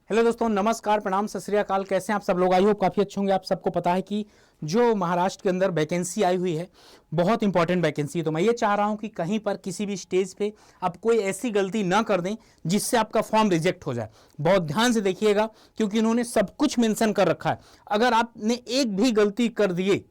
Hello दोस्तों, नमस्कार, प्रणाम, सत श्री अकाल। कैसे हैं आप सब लोग? आई होप काफ़ी अच्छे होंगे। आप सबको पता है कि जो महाराष्ट्र के अंदर वैकेंसी आई हुई है, बहुत इंपॉर्टेंट वैकेंसी है। तो मैं ये चाह रहा हूं कि कहीं पर किसी भी स्टेज पे आप कोई ऐसी गलती ना कर दें जिससे आपका फॉर्म रिजेक्ट हो जाए। बहुत ध्यान से देखिएगा क्योंकि इन्होंने सब कुछ मेंशन कर रखा है। अगर आपने एक भी गलती कर दिए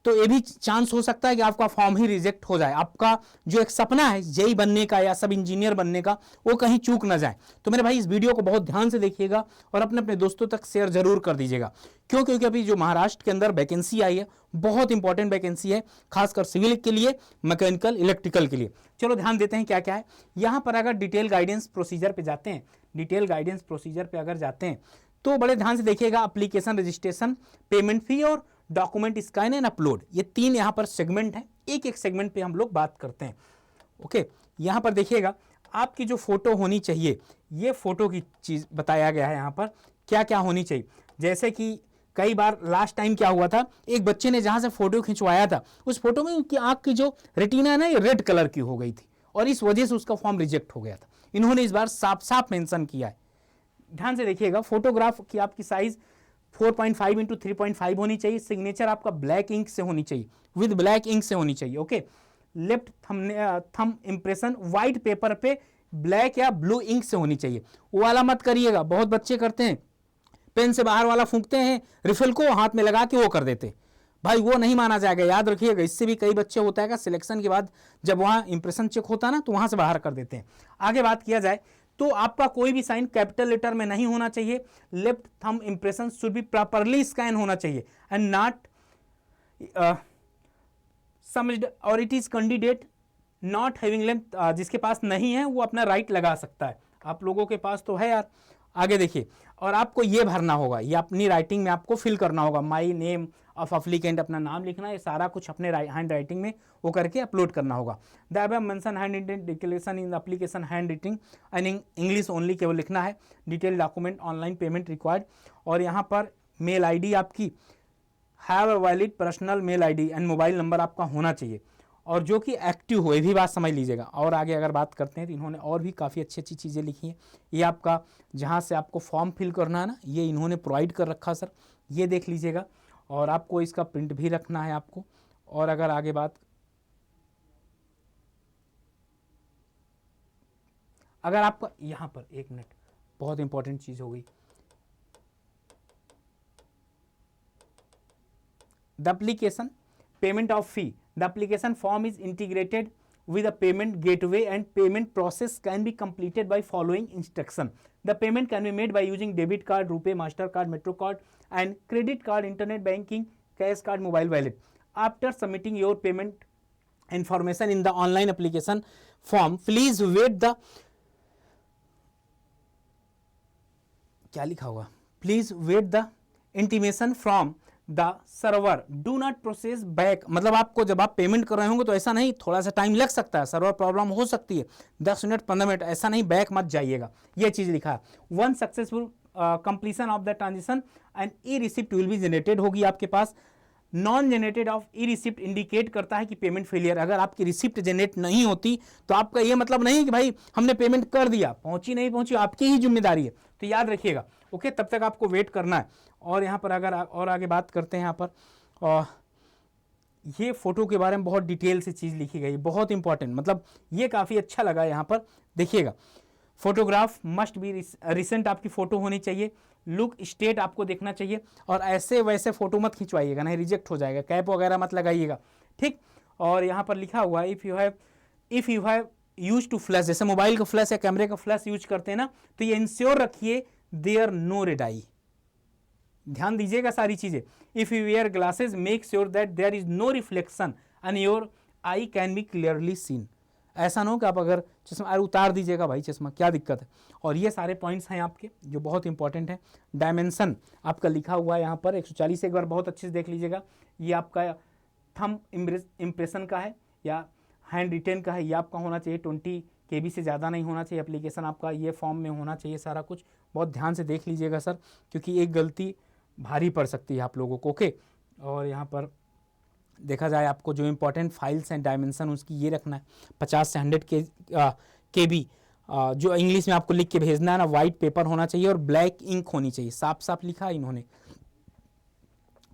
तो ये भी चांस हो सकता है कि आपका फॉर्म ही रिजेक्ट हो जाए। आपका जो एक सपना है जेई बनने का या सब इंजीनियर बनने का, वो कहीं चूक ना जाए। तो मेरे भाई, इस वीडियो को बहुत ध्यान से देखिएगा और अपने अपने दोस्तों तक शेयर जरूर कर दीजिएगा। क्यों? क्योंकि अभी जो महाराष्ट्र के अंदर वैकेंसी आई है, बहुत इंपॉर्टेंट वैकेंसी है, खासकर सिविल के लिए, मैकेनिकल, इलेक्ट्रिकल के लिए। चलो ध्यान देते हैं क्या क्या है यहां पर। अगर डिटेल गाइडेंस प्रोसीजर पे जाते हैं, डिटेल गाइडेंस प्रोसीजर पे अगर जाते हैं तो बड़े ध्यान से देखिएगा। एप्लीकेशन, रजिस्ट्रेशन, पेमेंट फी और डॉक्यूमेंट स्कैन एंड अपलोड, ये तीन यहां पर सेगमेंट है। एक एक सेगमेंट पे हम लोग बात करते हैं। ओके, यहां पर देखिएगा आपकी जो फोटो होनी चाहिए, ये फोटो की चीज बताया गया है यहां पर क्या क्या होनी चाहिए। जैसे कि कई बार लास्ट टाइम क्या हुआ था, एक बच्चे ने जहां से फोटो खिंचवाया था, उस फोटो में उनकी आंख की जो रेटिना है ना, ये रेड कलर की हो गई थी और इस वजह से उसका फॉर्म रिजेक्ट हो गया था। इन्होंने इस बार साफ साफ मेंशन किया है। ध्यान से देखिएगा, फोटोग्राफ की आपकी साइज 4.5 इंटू 3.5 होनी चाहिए। सिग्नेचर आपका ब्लैक इंक से होनी चाहिए, विद ब्लैक इंक से होनी चाहिए। Okay, left thumb impression white paper पे ब्लैक या ब्लू इंक से होनी चाहिए। वो वाला मत करिएगा, बहुत बच्चे करते हैं, पेन से बाहर वाला फूंकते हैं, रिफिल को हाथ में लगा के वो कर देते। भाई वो नहीं माना जाएगा, याद रखिएगा। इससे भी कई बच्चे होता है सिलेक्शन के बाद जब वहां इंप्रेशन चेक होता है ना, तो वहां से बाहर कर देते हैं। आगे बात किया जाए तो आपका कोई भी साइन कैपिटल लेटर में नहीं होना चाहिए। Left thumb impression should be properly scan होना चाहिए एंड नॉट समझड और it is candidate not having length, जिसके पास नहीं है वो अपना राइट लगा सकता है। आप लोगों के पास तो है यार। आगे देखिए, और आपको ये भरना होगा, ये अपनी राइटिंग में आपको फिल करना होगा। माई नेम ऑफ अप्लीकेंट, अपना नाम लिखना है, ये सारा कुछ अपने हैंड राइटिंग में वो करके अपलोड करना होगा। The above mention hand written declaration in the application hand writing and English only, केवल लिखना है। Detail document online payment required. और यहाँ पर मेल आईडी आपकी have a valid personal mail ID and mobile number आपका होना चाहिए और जो कि एक्टिव हो, ये भी बात समझ लीजिएगा। और आगे अगर बात करते हैं तो इन्होंने और भी काफ़ी अच्छी अच्छी चीज़ें लिखी हैं। ये आपका जहाँ से आपको फॉर्म फिल करना है ना, ये इन्होंने प्रोवाइड कर रखा सर, ये देख लीजिएगा। और आपको इसका प्रिंट भी रखना है आपको। और अगर आगे बात, अगर आपका यहाँ पर एक मिनट, बहुत इंपॉर्टेंट चीज़ हो गई। The application payment of fee. The application form is integrated with a payment gateway and payment process can be completed by following instruction. The payment can be made by using debit card, RuPay, MasterCard, MetroCard and credit card, internet banking, cash card, mobile wallet. After submitting your payment information in the online application form, please wait the, क्या लिखा होगा, please wait the intimation from the server, do not process back. मतलब आपको जब आप payment कर रहे होंगे तो ऐसा नहीं, थोड़ा सा टाइम लग सकता है, सर्वर प्रॉब्लम हो सकती है, 10 मिनट 15 मिनट, ऐसा नहीं, बैक मत जाइएगा। ये चीज लिखा है। One successful completion of the transaction and e receipt will be generated होगी आपके पास। Non generated of e receipt indicate करता है कि पेमेंट फेलियर। अगर आपकी रिसिप्ट जनरेट नहीं होती तो आपका ये मतलब नहीं कि भाई हमने पेमेंट कर दिया, पहुंची नहीं पहुंची आपकी ही जिम्मेदारी है, तो याद रखिएगा। ओके, तब तक आपको वेट करना है। और यहाँ पर अगर और आगे बात करते हैं, यहाँ पर ये फोटो के बारे में बहुत डिटेल से चीज़ लिखी गई, बहुत इंपॉर्टेंट, मतलब ये काफ़ी अच्छा लगा। यहाँ पर देखिएगा, फोटोग्राफ मस्ट बी रिसेंट, आपकी फोटो होनी चाहिए। लुक स्टेट आपको देखना चाहिए और ऐसे वैसे फोटो मत खिंचवाइएगा, नहीं रिजेक्ट हो जाएगा। कैप वगैरह मत लगाइएगा, ठीक। और यहाँ पर लिखा हुआ है, if you have use to flash, जैसे मोबाइल का फ्लैश या कैमरे का फ्लैश यूज करते हैं ना, तो ये इंश्योर रखिए देयर नो रेड आई। ध्यान दीजिएगा सारी चीजें। If you wear glasses make sure that there is no reflection and your eye can be clearly seen. ऐसा ना हो कि आप अगर चश्मा, अरे उतार दीजिएगा भाई चश्मा, क्या दिक्कत है। और ये सारे पॉइंट्स हैं आपके जो बहुत इंपॉर्टेंट है। डायमेंशन आपका लिखा हुआ है यहाँ पर 140, एक बार बहुत अच्छे से देख लीजिएगा। ये आपका थंब इम्प्रेशन का है या हैंड रिटेन का है, ये आपका होना चाहिए 20 KB से ज़्यादा नहीं होना चाहिए। एप्लीकेशन आपका ये फॉर्म में होना चाहिए सारा कुछ। बहुत ध्यान से देख लीजिएगा सर, क्योंकि एक गलती भारी पड़ सकती है आप लोगों को। ओके, और यहाँ पर देखा जाए आपको जो इंपॉर्टेंट फाइल्स हैं डायमेंशन उसकी ये रखना है 50 से 100 KB जो इंग्लिश में आपको लिख के भेजना है ना, वाइट पेपर होना चाहिए और ब्लैक इंक होनी चाहिए। साफ साफ लिखा इन्होंने,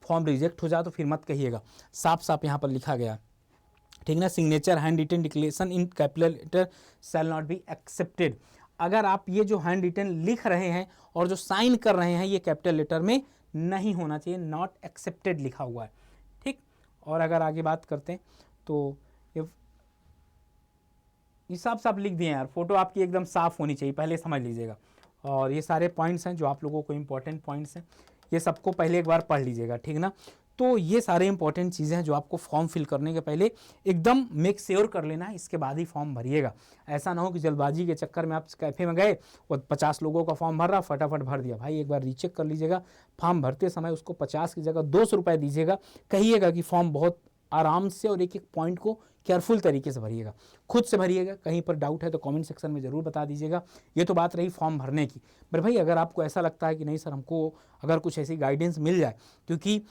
फॉर्म रिजेक्ट हो जाए तो फिर मत कहिएगा, साफ साफ यहाँ पर लिखा गया, ठीक ना। Signature hand written declaration in capital letter shall not be accepted. अगर आप ये जो हैंड रिटन लिख रहे हैं और जो साइन कर रहे हैं ये कैपिटल लेटर में नहीं होना चाहिए, नॉट एक्सेप्टेड लिखा हुआ है, ठीक। और अगर आगे बात करते हैं तो ये साफ लिख दिए यार, फोटो आपकी एकदम साफ होनी चाहिए, पहले समझ लीजिएगा। और ये सारे पॉइंट्स हैं जो आप लोगों को इंपॉर्टेंट पॉइंट्स हैं, ये सबको पहले एक बार पढ़ लीजिएगा, ठीक ना। तो ये सारे इंपॉर्टेंट चीज़ें हैं जो आपको फॉर्म फिल करने के पहले एकदम मेक श्योर कर लेना है, इसके बाद ही फॉर्म भरिएगा। ऐसा ना हो कि जल्दबाजी के चक्कर में आप कैफ़े में गए और 50 लोगों का फॉर्म भर रहा, फटाफट भर दिया। भाई एक बार रीचेक कर लीजिएगा, फॉर्म भरते समय उसको 50 की जगह 200 रुपये दीजिएगा, कहिएगा कि फॉर्म बहुत आराम से और एक एक पॉइंट को केयरफुल तरीके से भरिएगा, खुद से भरिएगा। कहीं पर डाउट है तो कमेंट सेक्शन में ज़रूर बता दीजिएगा। ये तो बात रही फॉर्म भरने की। पर भाई अगर आपको ऐसा लगता है कि नहीं सर हमको अगर कुछ ऐसी गाइडेंस मिल जाए, क्योंकि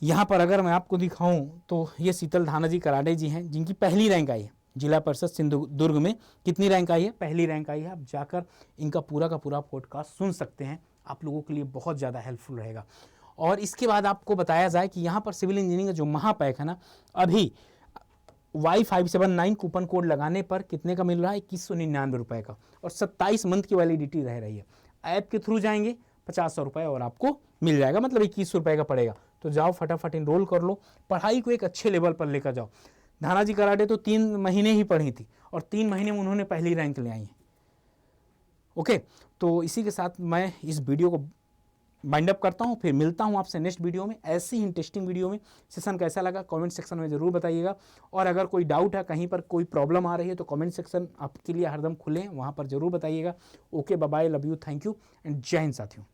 यहाँ पर अगर मैं आपको दिखाऊं तो ये शीतल धाना जी कराडे जी हैं जिनकी पहली रैंक आई है जिला परिषद सिंधुदुर्ग में। कितनी रैंक आई है? पहली रैंक आई है। आप जाकर इनका पूरा का पूरा पॉडकास्ट सुन सकते हैं, आप लोगों के लिए बहुत ज़्यादा हेल्पफुल रहेगा। और इसके बाद आपको बताया जाए कि यहाँ पर सिविल इंजीनियरिंग का जो महापैक है ना, अभी Y579 कूपन कोड लगाने पर कितने का मिल रहा है? 2199 रुपये का, और 27 मंथ की वैलिडिटी रह रही है। ऐप के थ्रू जाएंगे 50 रुपये और आपको मिल जाएगा, मतलब 21 रुपये का पड़ेगा। तो जाओ फटाफट इनरोल कर लो, पढ़ाई को एक अच्छे लेवल पर लेकर जाओ। धाना जी कराटे तो 3 महीने ही पढ़ी थी और 3 महीने में उन्होंने पहली रैंक ले आई है। ओके, तो इसी के साथ मैं इस वीडियो को बाइंड अप करता हूँ, फिर मिलता हूँ आपसे नेक्स्ट वीडियो में। ऐसी ही इंटरेस्टिंग वीडियो में। सेशन कैसा लगा कमेंट सेक्शन में ज़रूर बताइएगा, और अगर कोई डाउट है, कहीं पर कोई प्रॉब्लम आ रही है तो कमेंट सेक्शन आपके लिए हरदम खुले हैं, वहाँ पर ज़रूर बताइएगा। Okay, bye bye, love you, thank you and जय हिंद साथियों।